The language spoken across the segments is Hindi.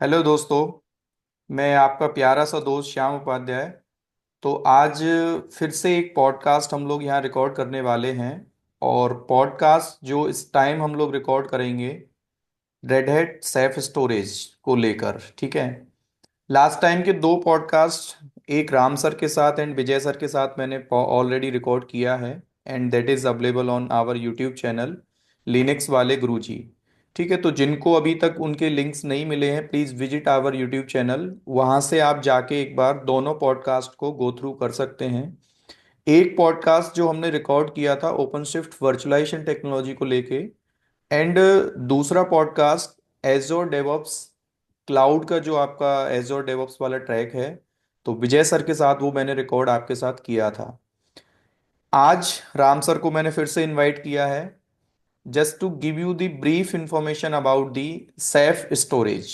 हेलो दोस्तों। मैं आपका प्यारा सा दोस्त श्याम उपाध्याय। तो आज फिर से एक पॉडकास्ट हम लोग यहाँ रिकॉर्ड करने वाले हैं। और पॉडकास्ट जो इस टाइम हम लोग रिकॉर्ड करेंगे रेड हैट सेफ स्टोरेज को लेकर, ठीक है। लास्ट टाइम के दो पॉडकास्ट एक राम सर के साथ एंड विजय सर के साथ मैंने ऑलरेडी रिकॉर्ड किया है। And that is available on our YouTube channel Linux वाले गुरुजी। ठीक है, तो जिनको अभी तक उनके लिंक्स नहीं मिले हैं, please visit our YouTube channel. वहाँ से आप जाके एक बार दोनों पॉडकास्ट को गो थ्रू कर सकते हैं। एक पॉडकास्ट जो हमने रिकॉर्ड किया था ओपन शिफ्ट वर्चुअलाइजेशन टेक्नोलॉजी को लेके, एंड दूसरा पॉडकास्ट एजोर डेवऑप्स क्लाउड का, जो आपका एजोर डेवऑप्स वाला ट्रैक है, तो विजय सर के साथ वो मैंने रिकॉर्ड आपके साथ किया था। आज राम सर को मैंने फिर से इनवाइट किया है just to give you the brief information about the Ceph storage.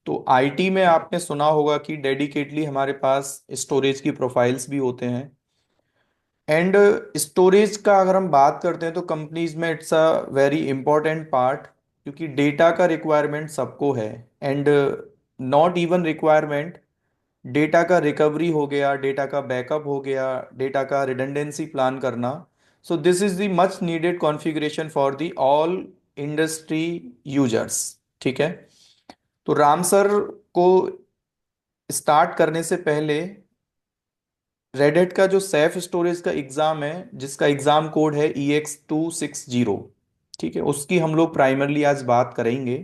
तो आईटी में आपने सुना होगा कि डेडिकेटली हमारे पास स्टोरेज की प्रोफाइल्स भी होते हैं। एंड स्टोरेज का अगर हम बात करते हैं तो कंपनीज में it's a very important part, क्योंकि डेटा का रिक्वायरमेंट सबको है। And not even requirement, data का रिकवरी हो गया, डेटा का बैकअप हो गया, डेटा का रिडंडेंसी प्लान करना। So this is the much needed configuration for the all industry users. ठीक है, तो राम सर को स्टार्ट करने से पहले रेडिट का जो सेफ स्टोरेज का एग्जाम है, जिसका एग्जाम कोड है EX260, ठीक है, उसकी हम लोग प्राइमरली आज बात करेंगे।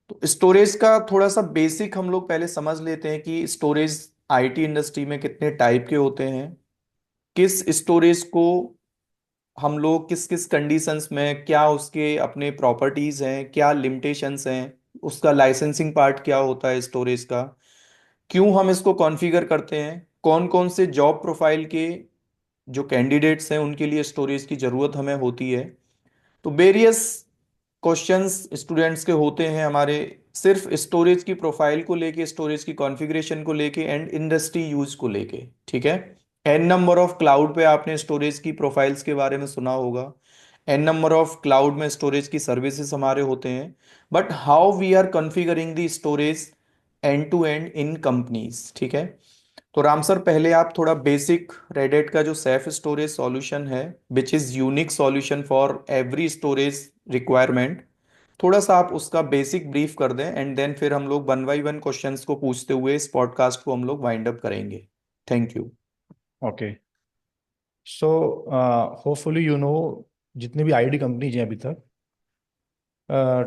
तो स्टोरेज का थोड़ा सा बेसिक हम लोग पहले समझ लेते हैं कि स्टोरेज आईटी इंडस्ट्री में कितने टाइप के होते हैं, किस स्टोरेज को हम लोग किस किस कंडीशंस में, क्या उसके अपने प्रॉपर्टीज हैं, क्या लिमिटेशंस हैं, उसका लाइसेंसिंग पार्ट क्या होता है स्टोरेज का, क्यों हम इसको कॉन्फ़िगर करते हैं, कौन कौन से जॉब प्रोफाइल के जो कैंडिडेट्स हैं उनके लिए स्टोरेज की ज़रूरत हमें होती है। तो वेरियस क्वेश्चंस स्टूडेंट्स के होते हैं हमारे, सिर्फ स्टोरेज की प्रोफाइल को लेके, स्टोरेज की कॉन्फ़िगरेशन को लेके एंड इंडस्ट्री यूज को लेके। ठीक है, एन नंबर ऑफ क्लाउड पे आपने स्टोरेज की प्रोफाइल्स के बारे में सुना होगा, एन नंबर ऑफ क्लाउड में स्टोरेज की सर्विसेज हमारे होते हैं। But how we are configuring the storage end to end in companies. ठीक है, तो राम सर पहले आप थोड़ा बेसिक रेडिट का जो सेफ स्टोरेज सॉल्यूशन है, which is unique solution for every storage requirement, थोड़ा सा आप उसका बेसिक ब्रीफ कर दें। एंड देन फिर हम लोग वन बाई वन क्वेश्चंस को पूछते हुए इस पॉडकास्ट को हम लोग वाइंड अप करेंगे। Thank you. Okay. So hopefully जितनी भी आईटी कंपनीज हैं अभी तक,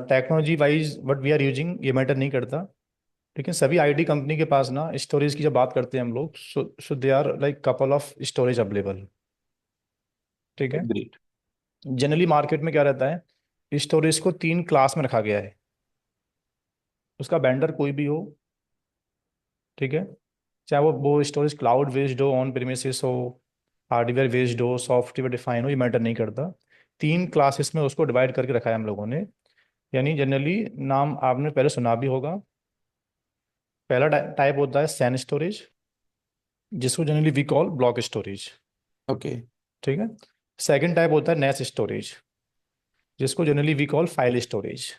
technology wise what we are using ये मैटर नहीं करता। लेकिन सभी आईटी कंपनी के पास ना स्टोरेज की जब बात करते हैं हम लोग, so they are like couple of storage available. ठीक है। ग्रेट। जनरली मार्केट में क्या रहता है, स्टोरेज को तीन क्लास में रखा गया है। उसका वेंडर कोई भी हो, ठीक है, चाहे वो स्टोरेज क्लाउड बेस्ड हो, ऑन प्रीमिसेस हो, हार्डवेयर बेस्ड हो, सॉफ्टवेयर डिफाइन हो, ये मैटर नहीं करता। तीन क्लासेस में उसको डिवाइड करके रखा है हम लोगों ने। यानी जनरली नाम आपने पहले सुना भी होगा। पहला टाइप होता है सैन स्टोरेज, जिसको generally we call block storage. Okay. ठीक है। सेकंड टाइप होता है नेस स्टोरेज, जिसको generally we call file storage.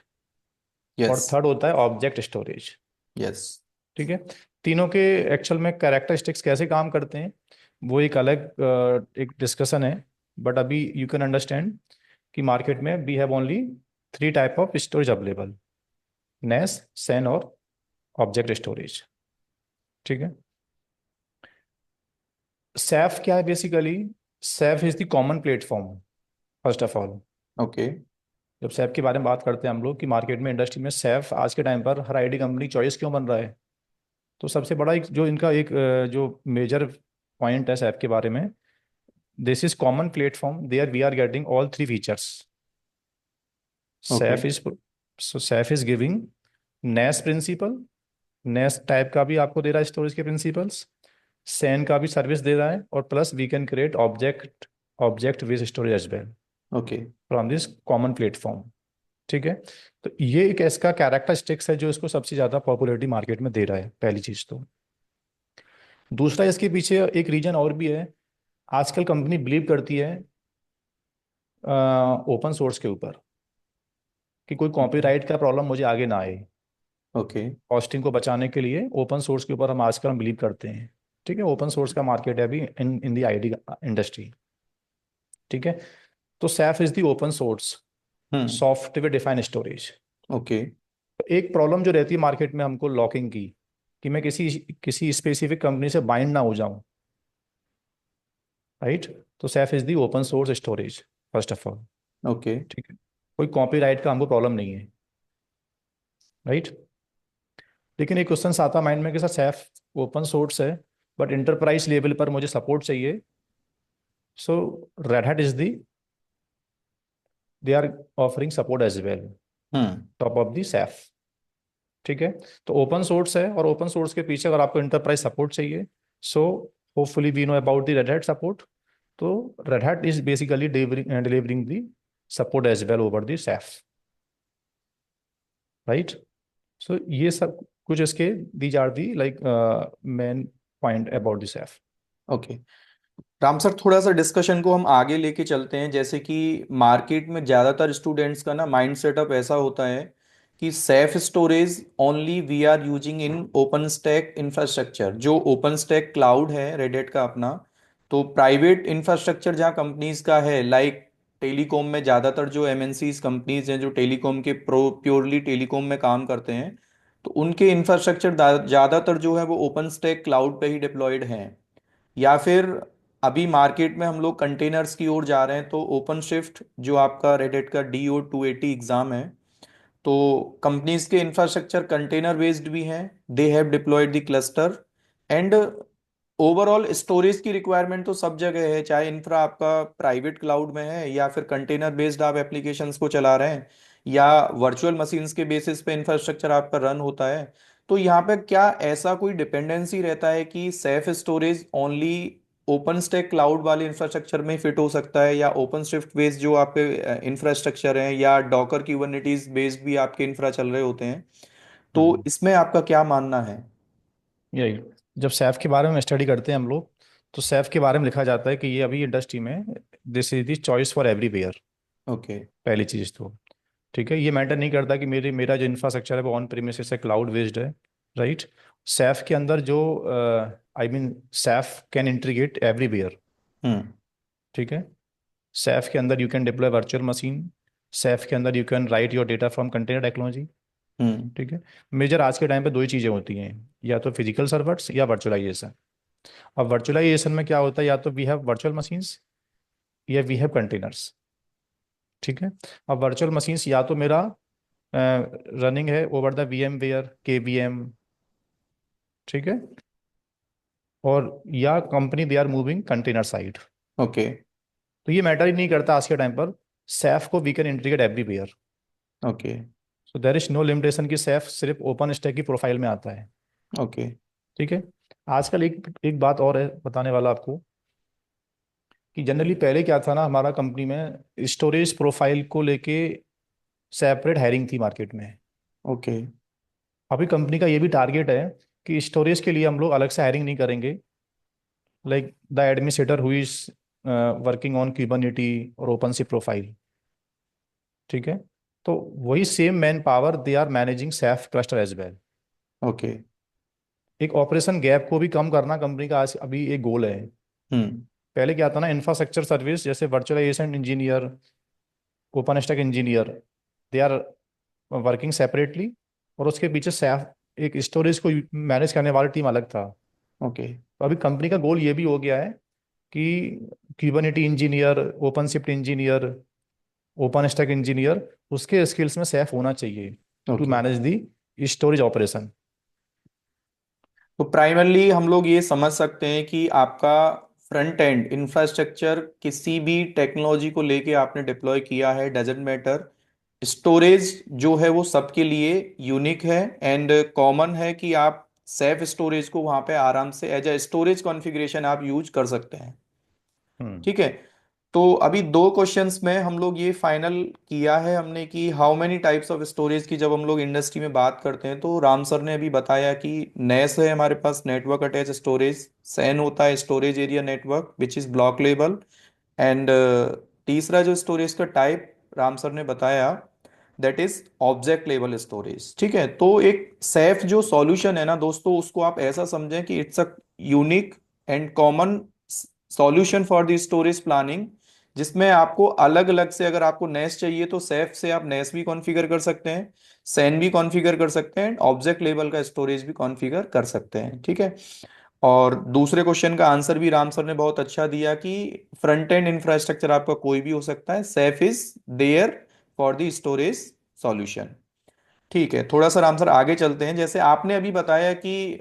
Yes. और थर्ड होता है ऑब्जेक्ट स्टोरेज। यस। ठीक है। तीनों के एक्चुअल में कैरेक्टरिस्टिक्स कैसे काम करते हैं वो एक अलग एक डिस्कशन है। बट अभी यू कैन अंडरस्टैंड कि मार्केट में we have only three type of storage available: NAS, SAN और ऑब्जेक्ट स्टोरेज। ठीक है। सैफ क्या है basically? Ceph is the common platform. First of all, okay. जब सैफ के बारे में बात करते हैं हम लोग कि मार्केट में इंडस्ट्री में सैफ आज के टाइम पर हर आईटी कंपनी चॉइस क्यों बन रहा है, तो सबसे बड़ा एक जो इनका एक जो मेजर पॉइंट है सैफ के बारे में, this is common platform there we are getting all three features. Okay. Ceph is Ceph is giving NAS principle, NAS type का भी आपको दे रहा है स्टोरेज के प्रिंसिपल्स, सैन का भी सर्विस दे रहा है, और plus we can create object object with storage as well okay. From this common platform. ठीक है। तो ये एक इसका कैरेक्टरिस्टिक्स है जो इसको सबसे ज्यादा पॉपुलैरिटी मार्केट में दे रहा है, पहली चीज तो। दूसरा, इसके पीछे एक रीजन और भी है। आजकल कंपनी बिलीव करती है ओपन सोर्स के ऊपर, कि कोई कॉपीराइट का प्रॉब्लम मुझे आगे ना आए। ओके। कॉस्टिंग को बचाने के लिए ओपन सोर्स के ऊपर हम आजकल हम बिलीव करते हैं। ठीक है, ओपन सोर्स का मार्केट है अभी इन इन दी आईटी इंडस्ट्री। ठीक है, तो Saif is the open source hmm. Software defined storage. Okay. एक प्रॉब्लम जो रहती है मार्केट में हमको लॉकिंग की, कि मैं किसी किसी स्पेसिफिक कंपनी से बाइंड ना हो जाऊं। राइट, तो Saif is the open source storage first of all. Okay. ठीक है, कोई कॉपीराइट का हमको प्रॉब्लम नहीं है। राइट, लेकिन एक क्वेश्चन आता माइंड में कि सर सैफ ओपन सोर्स है बट इंटरप्राइज लेवल पर मुझे सपोर्ट चाहिए। So Red Hat is the, they are offering support as well hmm. Top of the Ceph. ठीक है, तो ओपन सोर्स है और ओपन सोर्स के पीछे अगर आपको इंटरप्राइज सपोर्ट चाहिए, so hopefully we know about the Red Hat support. तो Red Hat is basically delivering the support as well over the Ceph. Right, so ये सब कुछ इसके these are the like main point about the Ceph. Okay. Ram sir, थोड़ा सा डिस्कशन को हम आगे लेके चलते हैं। जैसे कि मार्केट में ज़्यादातर स्टूडेंट्स का ना माइंड सेटअप ऐसा होता है कि Ceph storage only we are using in OpenStack infrastructure, जो ओपन स्टैक क्लाउड है रेडिट का अपना। तो प्राइवेट इंफ्रास्ट्रक्चर जहाँ कंपनीज का है, लाइक टेलीकॉम में ज़्यादातर जो एमएनसीज कंपनीज हैं जो टेलीकॉम के प्योरली टेलीकॉम में काम करते हैं, तो उनके इंफ्रास्ट्रक्चर ज़्यादातर जो है वो ओपन स्टैक क्लाउड पे ही डिप्लॉयड हैं। या फिर अभी मार्केट में हम लोग कंटेनर्स की ओर जा रहे हैं, तो ओपन शिफ्ट जो आपका रेडिट का DO 280 एग्जाम है, तो कंपनीज के इंफ्रास्ट्रक्चर कंटेनर बेस्ड भी हैं। They have deployed the cluster and overall storage की रिक्वायरमेंट तो सब जगह है, चाहे इंफ्रा आपका प्राइवेट क्लाउड में है या फिर कंटेनर बेस्ड आप एप्लीकेशंस को चला रहे हैं या वर्चुअल मशीन्स के बेसिस पे इंफ्रास्ट्रक्चर आपका रन होता है। तो यहाँ पे क्या ऐसा कोई डिपेंडेंसी रहता है कि Ceph storage only open stack cloud वाले इंफ्रास्ट्रक्चर में फिट हो सकता है, या ओपन शिफ्ट बेस्ड जो आपके इंफ्रास्ट्रक्चर हैं या डॉकर क्यूबरनेटीज बेस्ड भी आपके इंफ्रा चल रहे होते हैं? तो हम्म, इसमें आपका क्या मानना है? यही, जब सैफ के बारे में स्टडी करते हैं हम लोग, तो सैफ के बारे में लिखा जाता है कि ये अभी इंडस्ट्री में this is the choice for everywhere. Okay. पहली चीज तो ठीक है, ये मैटर नहीं करता कि मेरा जो इंफ्रास्ट्रक्चर है वो ऑन प्रीमिसेस है, क्लाउड बेस्ड है। राइट, सैफ के अंदर जो I mean Ceph can integrate everywhere. Hmm. ठीक है, सैफ के अंदर you can deploy virtual machine, Ceph के अंदर you can write your data from container technology. Hmm. ठीक है, मेजर आज के टाइम पे दो ही चीज़ें होती हैं, या तो फिजिकल सर्वर्स या वर्चुअलाइजेशन। अब वर्चुअलाइजेशन में क्या होता है, या तो वी हैव वर्चुअल मशीन्स या वी हैव कंटेनर्स। ठीक है, अब वर्चुअल मशीन्स या तो मेरा रनिंग है ओवर द VMware KVM। ठीक है, और या company they are moving container side. Okay. तो ये मैटर ही नहीं करता आज के टाइम पर, सैफ को we can integrate everywhere. Okay. So there is no limitation कि सैफ सिर्फ ओपन स्टैक की प्रोफाइल में आता है। ओके। ठीक है, आजकल एक एक बात और है बताने वाला आपको, कि जनरली पहले क्या था ना हमारा कंपनी में, स्टोरेज प्रोफाइल को लेके सेपरेट हायरिंग थी मार्केट में। ओके। अभी कंपनी का ये भी टारगेट है कि स्टोरेज के लिए हम लोग अलग से हायरिंग नहीं करेंगे, like the administrator who is working on Kubernetes और ओपन सी प्रोफाइल। ठीक है, तो वही same man power they are managing Ceph cluster as well. Okay. एक ऑपरेशन गैप को भी कम करना कंपनी का आज अभी एक गोल है। हम्म। पहले क्या था ना, इंफ्रास्ट्रक्चर सर्विस जैसे virtualization engineer, OpenStack engineer, they are working separately, और उसके पीछे सैफ एक स्टोरेज को मैनेज करने वाली टीम अलग था। ओके। तो अभी कंपनी का गोल ये भी हो गया है कि Kubernetes engineer, OpenShift engineer, OpenStack engineer, उसके स्किल्स में सैफ होना चाहिए to okay. Manage the storage operation. तो प्राइमरली हम लोग ये समझ सकते हैं कि आपका फ्रंट एंड इंफ्रास्ट्रक्चर किसी भी टेक्नोलॉजी को लेके आपने डिप्लॉय किया है, डजेंट मैटर, स्टोरेज जो है वो सबके लिए यूनिक है एंड कॉमन है कि आप सेफ स्टोरेज को वहां पे आराम से एज अ स्टोरेज कॉन्फ़िगरेशन आप यूज कर सकते हैं। हम्म, ठीक है। तो अभी दो क्वेश्चंस में हम लोग ये फाइनल किया है हमने कि how many types of storage की जब हम लोग इंडस्ट्री में बात करते हैं, तो राम सर ने अभी बताया कि नेस है हमारे पास, नेटवर्क अटैच स्टोरेज। सैन होता है storage area network which is block level. And तीसरा जो स्टोरेज का टाइप राम सर ने बताया, that is object level storage. ठीक है, तो एक सैफ जो सॉल्यूशन है ना दोस्तों, उसको आप ऐसा समझें कि it's a unique and common solution for the storage planning, जिसमें आपको अलग अलग से, अगर आपको नेस चाहिए तो सैफ से आप नेस भी कॉन्फ़िगर कर सकते हैं, सैन भी कॉन्फ़िगर कर सकते हैं, ऑब्जेक्ट लेवल का स्टोरेज भी कॉन्फ़िगर कर सकते हैं। ठीक है। और दूसरे क्वेश्चन का आंसर भी राम सर ने बहुत अच्छा दिया कि फ्रंट एंड इंफ्रास्ट्रक्चर आपका कोई भी हो सकता है, Ceph is there for the storage solution. ठीक है, थोड़ा सा राम सर आगे चलते हैं। जैसे आपने अभी बताया कि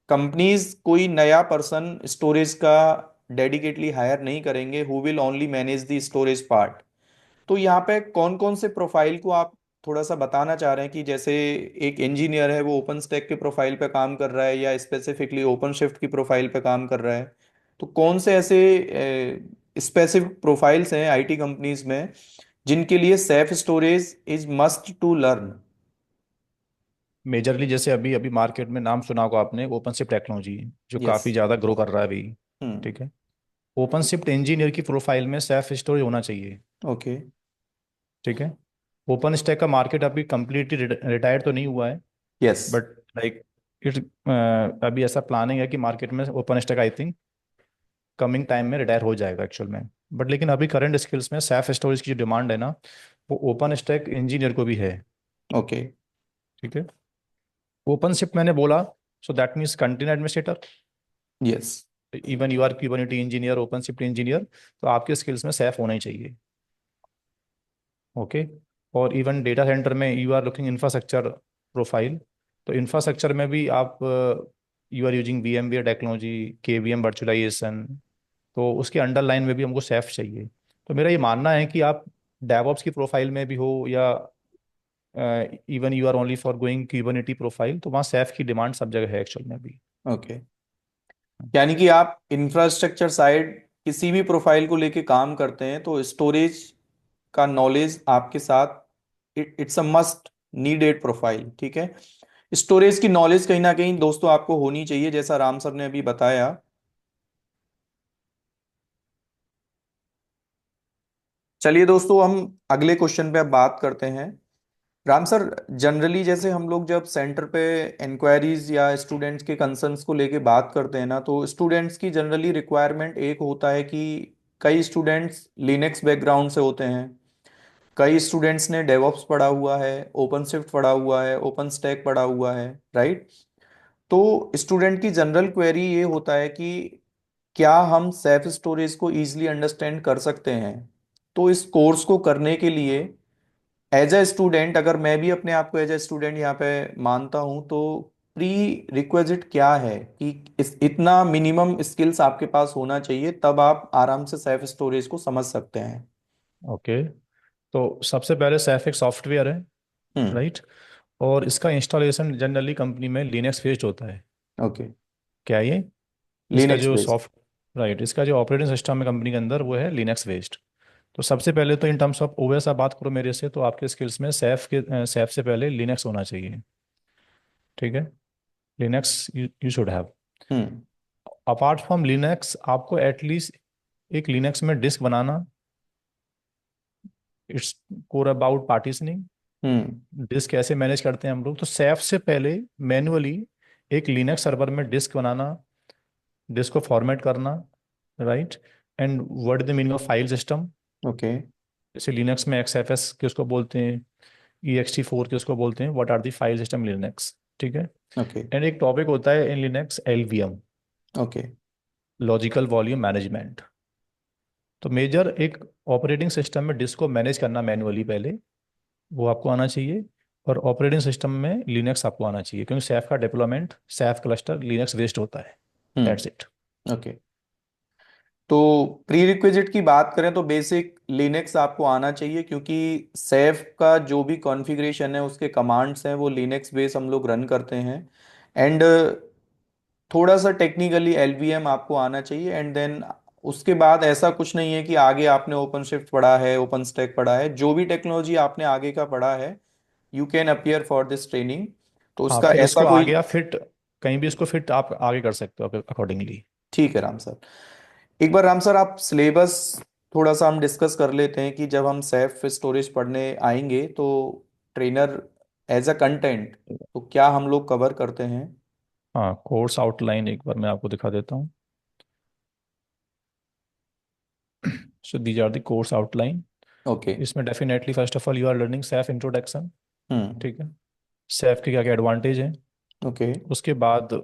कंपनीज कोई नया पर्सन स्टोरेज का डेडिकेटली हायर नहीं करेंगे, who will only manage the storage part. तो यहाँ पे कौन कौन से प्रोफाइल को आप थोड़ा सा बताना चाह रहे हैं कि जैसे एक इंजीनियर है वो ओपन स्टैक के प्रोफाइल पे काम कर रहा है या स्पेसिफिकली ओपन शिफ्ट की प्रोफाइल पे काम कर रहा है, तो कौन से ऐसे स्पेसिफिक प्रोफाइल्स हैं आईटी कंपनीज में जिनके लिए Ceph storage is must to learn? Majorly जैसे अभी अभी मार्केट में नाम सुना होगा आपने, ओपन शिफ्ट टेक्नोलॉजी, जो यस। काफ़ी ज़्यादा ग्रो कर रहा है अभी। हम्म। ठीक है। ओपन शिफ्ट इंजीनियर की प्रोफाइल में सेल्फ स्टोरेज होना चाहिए। ओके। ठीक है। ओपन स्टैक का मार्केट अभी कम्प्लीटली रिटायर्ड तो नहीं हुआ है, यस। बट लाइक इट अभी ऐसा प्लानिंग है कि मार्केट में open stack I think coming time में रिटायर हो जाएगा एक्चुअल में। बट लेकिन अभी करंट स्किल्स में सेल्फ स्टोरेज की जो डिमांड है ना, वो ओपन स्टैक इंजीनियर को भी है। ओके। ठीक है। ओपन शिफ्ट मैंने बोला, so that means container administrator, yes. Even you are Kubernetes engineer, OpenShift engineer, तो आपके स्किल्स में सेफ होना ही चाहिए। ओके। और इवन डेटा सेंटर में you are looking infrastructure profile, तो इंफ्रास्ट्रक्चर में भी आप you are using VMware technology, KVM virtualization, तो उसके अंडरलाइन में भी हमको सेफ चाहिए। तो मेरा ये मानना है कि आप डेवऑप्स की प्रोफाइल में भी हो या even you are only for going Kubernetes profile, तो वहाँ सेफ की डिमांड सब जगह है एक्चुअल में भी। ओके, यानी कि आप इंफ्रास्ट्रक्चर साइड किसी भी प्रोफाइल को लेके काम करते हैं तो स्टोरेज का नॉलेज आपके साथ, it's a must needed profile. ठीक है, स्टोरेज की नॉलेज कहीं ना कहीं दोस्तों आपको होनी चाहिए, जैसा राम सर ने अभी बताया। चलिए दोस्तों, हम अगले क्वेश्चन पे अब बात करते हैं। राम सर, जनरली जैसे हम लोग जब सेंटर पे इंक्वायरीज या स्टूडेंट्स के कंसर्न्स को लेके बात करते हैं ना, तो स्टूडेंट्स की जनरली रिक्वायरमेंट एक होता है कि कई स्टूडेंट्स लिनक्स बैकग्राउंड से होते हैं, कई स्टूडेंट्स ने डेवऑप्स पढ़ा हुआ है, ओपन शिफ्ट पढ़ा हुआ है, ओपन स्टैक पढ़ा हुआ है, राइट? तो स्टूडेंट की जनरल क्वेरी ये होता है कि क्या हम सेल्फ स्टोरेज को इजीली अंडरस्टैंड कर सकते हैं? तो इस कोर्स को करने के लिए एज ए स्टूडेंट, अगर मैं भी अपने आप को एज ए स्टूडेंट यहाँ पे मानता हूँ, तो प्री रिक्वेजिट क्या है कि इतना मिनिमम स्किल्स आपके पास होना चाहिए, तब आप आराम से सेल्फ स्टोरेज को समझ सकते हैं। ओके। तो सबसे पहले सैफ एक सॉफ्टवेयर है, हम्म। राइट। और इसका इंस्टॉलेशन जनरली कंपनी में लिनक्स बेस्ड होता है। ओके। क्या ये, इसका लिनक्स जो बेस्ड। सॉफ्ट राइट, इसका जो ऑपरेटिंग सिस्टम है कंपनी के अंदर वो है लिनक्स बेस्ड। तो सबसे पहले तो इन टर्म्स ऑफ ओएस आप बात करो मेरे से, तो आपके स्किल्स में सैफ से पहले लिनक्स होना चाहिए। ठीक है। Linux you should have. Hmm. Apart from Linux आपको एटलीस्ट एक लिनक्स में डिस्क बनाना, it's core about partitioning. Hmm. Disk कैसे मैनेज करते हैं हम लोग, तो सैफ से पहले मैन्युअली एक लिनक्स सर्वर में डिस्क बनाना, डिस्क को फॉर्मेट करना, right. And what is the meaning of file system. Okay. जैसे लिनक्स में XFS के उसको बोलते हैं, ext4 के उसको बोलते हैं, what are the file system Linux. ठीक है। ओके। एंड एक टॉपिक होता है in Linux LVM, okay. Logical volume management. तो मेजर एक ऑपरेटिंग सिस्टम में डिस्क को मैनेज करना मैन्युअली पहले, वो आपको आना चाहिए। और ऑपरेटिंग सिस्टम में लिनक्स आपको आना चाहिए, क्योंकि सैफ का deployment, Saif cluster Linux based होता है। That's it. ओके, तो प्री रिक्विजिट की बात करें तो बेसिक लिनक्स आपको आना चाहिए, क्योंकि सेफ का जो भी कॉन्फ़िगरेशन है उसके कमांड्स हैं वो लिनक्स बेस हम लोग रन करते हैं। एंड थोड़ा सा टेक्निकली एलवीएम आपको आना चाहिए। एंड देन उसके बाद ऐसा कुछ नहीं है कि आगे आपने ओपन शिफ्ट पढ़ा है, ओपन स्टैक पढ़ा है, जो भी टेक्नोलॉजी आपने आगे का पढ़ा है, you can appear for this training. तो हाँ, उसका फिर ऐसा इसको कोई। आगे आप फिट, कहीं भी इसको फिट आप आगे कर सकते हो अकॉर्डिंगली। ठीक है राम सर, एक बार राम सर आप सिलेबस थोड़ा सा हम डिस्कस कर लेते हैं कि जब हम सेल्फ स्टोरेज पढ़ने आएंगे तो ट्रेनर एज अ कंटेंट तो क्या हम लोग कवर करते हैं। हाँ, कोर्स आउटलाइन एक बार मैं आपको दिखा देता हूँ। So these are the course outline. Okay. इसमें definitely first of all you are learning Ceph introduction. Hmm. ठीक है। सेफ के क्या क्या एडवांटेज हैं। ओके। उसके बाद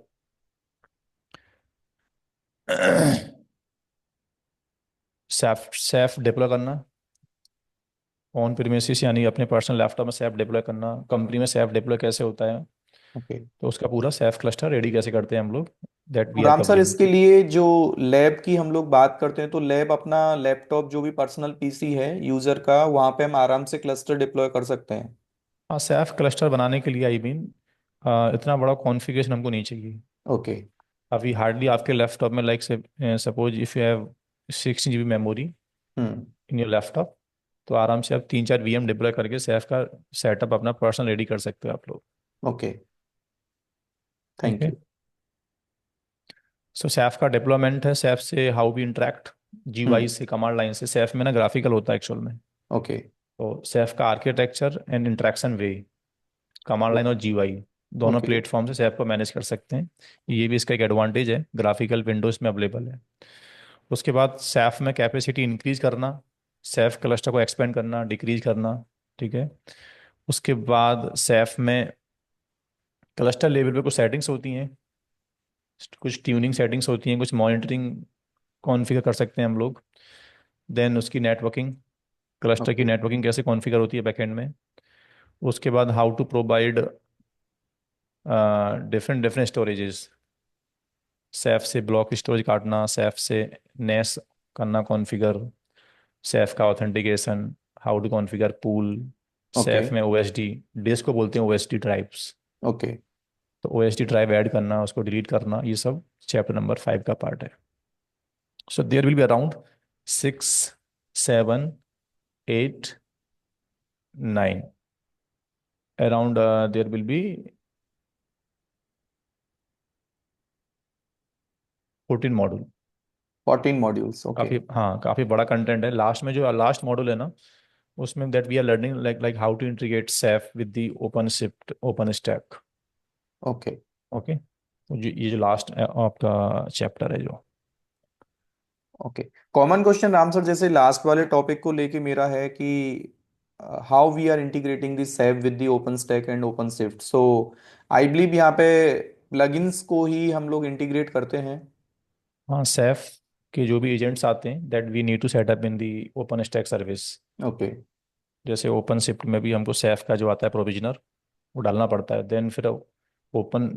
सेफ सेफ डिप्लॉय करना ऑन प्रीमिसेस, यानी अपने पर्सनल लैपटॉप में सेफ डिप्लॉय करना, कंपनी में सेफ डिप्लॉय कैसे होता है, ओके। तो उसका पूरा सेफ क्लस्टर रेडी कैसे करते हैं हम लोग, दैट वी और आर राम सर कवरिंग। इसके लिए जो लैब की हम लोग बात करते हैं तो लैब अपना लैपटॉप जो भी पर्सनल पीसी है यूजर का वहाँ पे हम आराम से क्लस्टर डिप्लॉय कर सकते हैं। हाँ, सेफ क्लस्टर बनाने के लिए आई मीन इतना बड़ा कॉन्फ़िगरेशन हमको नहीं चाहिए। ओके। अभी हार्डली आपके लैपटॉप में like suppose if you have 16 GB memory hmm. In your laptop, तो आराम से आप 3 4 VM डिप्लॉय करके सेफ का सेटअप अपना पर्सनल रेडी कर सकते हो आप लोग। ओके। ठीक थैंक है। यू। सो सेफ का डिप्लॉयमेंट है, सेफ से हाउ वी इंटरेक्ट, GUI हम्म। से, कमांड लाइन से। सेफ में ना ग्राफिकल होता है एक्चुअल में। ओके। तो सेफ का architecture and interaction way, command line और GUI दोनों ओके। प्लेटफॉर्म से सेफ को मैनेज कर सकते हैं। ये भी इसका एक एडवांटेज है, ग्राफिकल विंडोज में अवेलेबल है। उसके बाद सेफ में कैपेसिटी इंक्रीज करना, सेफ क्लस्टर को एक्सपेंड करना, डिक्रीज करना। ठीक है। उसके बाद सेफ में क्लस्टर लेवल पे कुछ सेटिंग्स होती हैं, कुछ ट्यूनिंग सेटिंग्स होती हैं, कुछ मॉनिटरिंग कॉन्फ़िगर कर सकते हैं हम लोग। देन उसकी नेटवर्किंग, क्लस्टर की ओके। नेटवर्किंग कैसे कॉन्फ़िगर होती है बैकएंड में। उसके बाद how to provide different different storages, Ceph से ब्लॉक स्टोरेज काटना, सेफ से नेस करना कॉन्फ़िगर, सेफ का authentication, how to configure pool, okay. Ceph में OSD, डिस्क को बोलते हैं OSD ड्राइव्स, ओके। तो OSD ड्राइव ऐड करना, उसको डिलीट करना, ये सब चैप्टर नंबर 5 का पार्ट है। So there will be around 6 7 8 9, around there will be 14 module. 14 modules. Okay. काफ़ी, हाँ, काफ़ी बड़ा कंटेंट है। लास्ट में जो लास्ट मॉड्यूल है ना, उसमें that we are learning like how to integrate Ceph with the OpenShift OpenStack. Okay. Okay. तो ये जो लास्ट आपका चैप्टर है जो। Okay. Common question Ram sir जैसे लास्ट वाले टॉपिक को लेके मेरा है कि how we are integrating this Ceph with the OpenStack and OpenShift. So I believe यहाँ पे प्लगइन्स को ही हम लोग इंटीग्रेट करते हैं। हाँ, सेफ के जो भी एजेंट्स आते हैं that we need to setup in the OpenStack service. Okay. जैसे ओपन शिफ्ट में भी हमको सेफ का जो आता है प्रोविजनर, वो डालना पड़ता है। देन फिर ओपन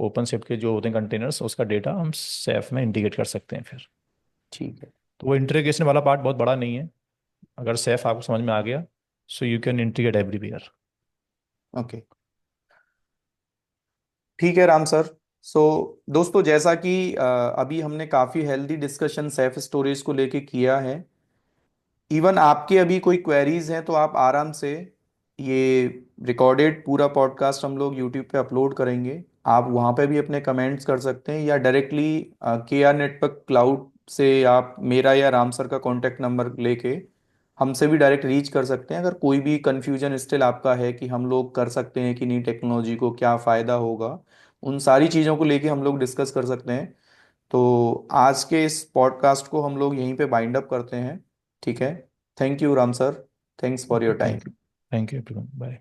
ओपन शिफ्ट के जो होते हैं कंटेनर्स, उसका डेटा हम सेफ में इंटीग्रेट कर सकते हैं फिर। ठीक है। तो वो इंटीग्रेशन वाला पार्ट बहुत बड़ा नहीं है। अगर सेफ आपको समझ में आ गया, so you can integrate everywhere. Okay. ठीक है राम सर। सो दोस्तों जैसा कि अभी हमने काफ़ी हेल्दी डिस्कशन सेफ स्टोरेज को लेके किया है। इवन आपके अभी कोई क्वेरीज हैं तो आप आराम से ये रिकॉर्डेड पूरा पॉडकास्ट हम लोग यूट्यूब पे अपलोड करेंगे। आप वहाँ पे भी अपने कमेंट्स कर सकते हैं या डायरेक्टली KR नेटवर्क क्लाउड से आप मेरा या राम सर का कॉन्टैक्ट नंबर लेके हमसे भी डायरेक्ट रीच कर सकते हैं। अगर कोई भी कन्फ्यूजन स्टिल आपका है कि हम लोग कर सकते हैं कि नहीं, टेक्नोलॉजी को क्या फ़ायदा होगा, उन सारी चीज़ों को लेके हम लोग डिस्कस कर सकते हैं। तो आज के इस पॉडकास्ट को हम लोग यहीं पे बाइंड अप करते हैं। ठीक है। Thank you Ram sir. Thanks for your thank time. You. Thank you everyone, bye.